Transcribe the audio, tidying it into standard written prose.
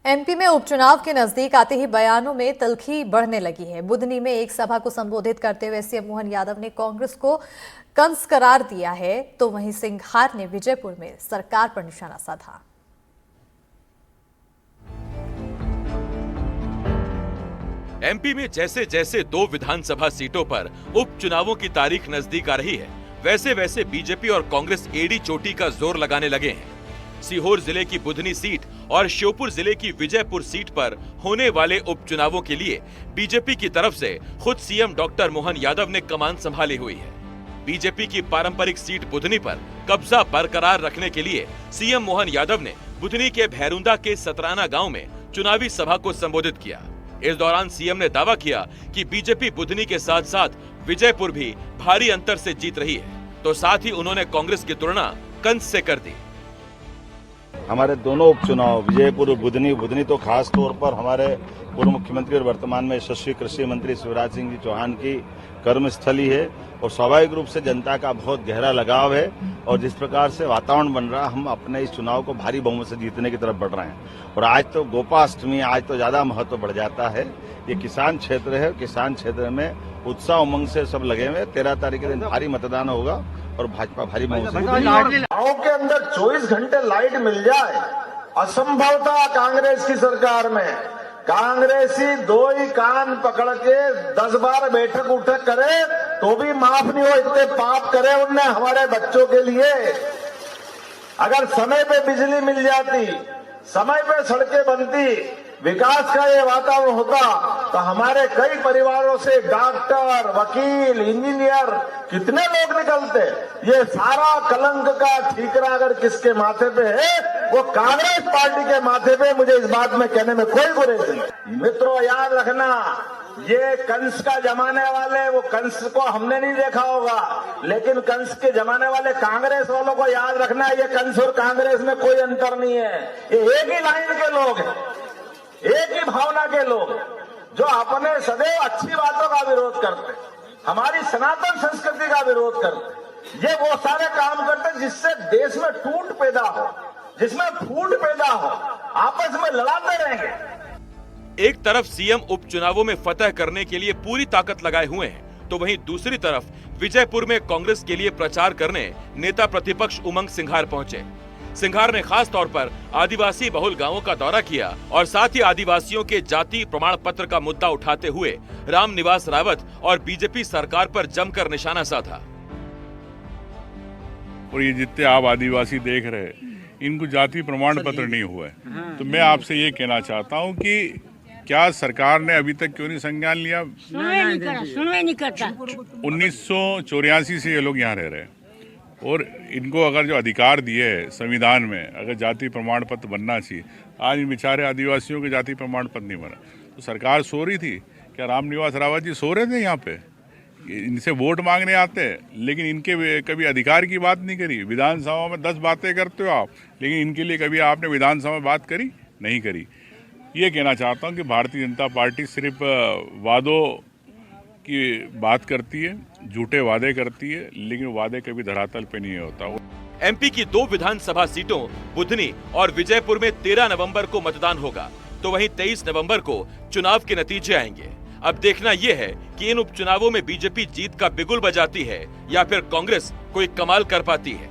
MP में उपचुनाव के नजदीक आते ही बयानों में तल्खी बढ़ने लगी है। बुधनी में एक सभा को संबोधित करते हुए सीएम मोहन यादव ने कांग्रेस को कंस करार दिया है, तो वहीं सिंघार ने विजयपुर में सरकार पर निशाना साधा। एमपी में जैसे जैसे 2 विधानसभा सीटों पर उपचुनावों की तारीख नजदीक आ रही है, वैसे वैसे बीजेपी और कांग्रेस एड़ी चोटी का जोर लगाने लगे हैं। सीहोर जिले की बुधनी सीट और श्योपुर जिले की विजयपुर सीट पर होने वाले उपचुनावों के लिए बीजेपी की तरफ से खुद सीएम डॉक्टर मोहन यादव ने कमान संभाली हुई है। बीजेपी की पारंपरिक सीट बुधनी पर कब्जा बरकरार रखने के लिए सीएम मोहन यादव ने बुधनी के भैरुंदा के सतराना गांव में चुनावी सभा को संबोधित किया। इस दौरान सीएम ने दावा किया कि बीजेपी बुधनी के साथ साथ विजयपुर भी भारी अंतर से जीत रही है, तो साथ ही उन्होंने कांग्रेस की तुलना कंस से कर दी। हमारे दोनों उपचुनाव विजयपुर और बुधनी तो खास तौर पर हमारे पूर्व मुख्यमंत्री और वर्तमान में यशस्वी कृषि मंत्री शिवराज सिंह जी चौहान की कर्मस्थली है और स्वाभाविक रूप से जनता का बहुत गहरा लगाव है। और जिस प्रकार से वातावरण बन रहा, हम अपने इस चुनाव को भारी बहुमत से जीतने की तरफ बढ़ रहे हैं। और आज तो गोपाष्टमी, आज तो ज्यादा महत्व बढ़ जाता है। ये किसान क्षेत्र है, किसान क्षेत्र में उत्साह उमंग से सब लगे हुए। 13 तारीख के दिन भारी मतदान होगा और भाजपा भारी बहुमत से। गांव के अंदर 24 घंटे लाइट मिल जाए, असंभव था कांग्रेस की सरकार में। कांग्रेसी 2 ही कान पकड़ के 10 बार बैठक उठक करे तो भी माफ नहीं हो, इतने पाप करे उनने हमारे बच्चों के लिए। अगर समय पे बिजली मिल जाती, समय पे सड़कें बनती, विकास का ये वातावरण होता, तो हमारे कई परिवारों से डॉक्टर, वकील, इंजीनियर कितने लोग निकलते। ये सारा कलंक का ठीकरा अगर किसके माथे पे है, वो कांग्रेस पार्टी के माथे पे। मुझे इस बात में कहने में कोई गुरेज नहीं। मित्रों, याद रखना, ये कंस का जमाने वाले, वो कंस को हमने नहीं देखा होगा, लेकिन कंस के जमाने वाले कांग्रेस वालों को याद रखना, ये कंस और कांग्रेस में कोई अंतर नहीं है। ये एक ही लाइन के लोग हैं, एक ही भावना के लोग, जो अपने सदैव अच्छी बातों का विरोध करते, हमारी सनातन संस्कृति का विरोध करते। ये वो सारे काम करते जिससे देश में टूट पैदा हो, जिसमें फूट पैदा हो, आपस में लड़ाते रहेंगे। एक तरफ सीएम उपचुनावों में फतह करने के लिए पूरी ताकत लगाए हुए हैं, तो वहीं दूसरी तरफ विजयपुर में कांग्रेस के लिए प्रचार करने नेता प्रतिपक्ष उमंग सिंघार पहुंचे। सिंघार ने खास तौर पर आदिवासी बहुल गांवों का दौरा किया और साथ ही आदिवासियों के जाति प्रमाण पत्र का मुद्दा उठाते हुए रामनिवास रावत और बीजेपी सरकार पर जमकर निशाना साधा। और ये जितने आप आदिवासी देख रहे हैं, इनको जाति प्रमाण पत्र नहीं हुआ है, तो मैं आपसे ये कहना चाहता हूँ कि क्या सरकार ने अभी तक क्यों नहीं संज्ञान लिया? सुनवाई नहीं करता। 1984 से ये लोग यहाँ रह रहे हैं और इनको अगर जो अधिकार दिए है संविधान में, अगर जाति प्रमाण पत्र बनना चाहिए, आज इन बेचारे आदिवासियों के जाति प्रमाण पत्र नहीं बना। तो सरकार सो रही थी क्या? रामनिवास रावत जी सो रहे थे यहाँ पे? इनसे वोट मांगने आते हैं, लेकिन इनके कभी अधिकार की बात नहीं करी। विधानसभा में 10 बातें करते हो आप, लेकिन इनके लिए कभी आपने विधानसभा में बात करी? नहीं करी। ये कहना चाहता हूँ कि भारतीय जनता पार्टी सिर्फ वादों की बात करती है, झूठे वादे करती है, लेकिन वादे कभी धरातल पे नहीं होता। एमपी की 2 विधानसभा सीटों बुधनी और विजयपुर में 13 नवंबर को मतदान होगा, तो वहीं 23 नवंबर को चुनाव के नतीजे आएंगे। अब देखना यह है कि इन उपचुनावों में बीजेपी जीत का बिगुल बजाती है या फिर कांग्रेस कोई कमाल कर पाती है।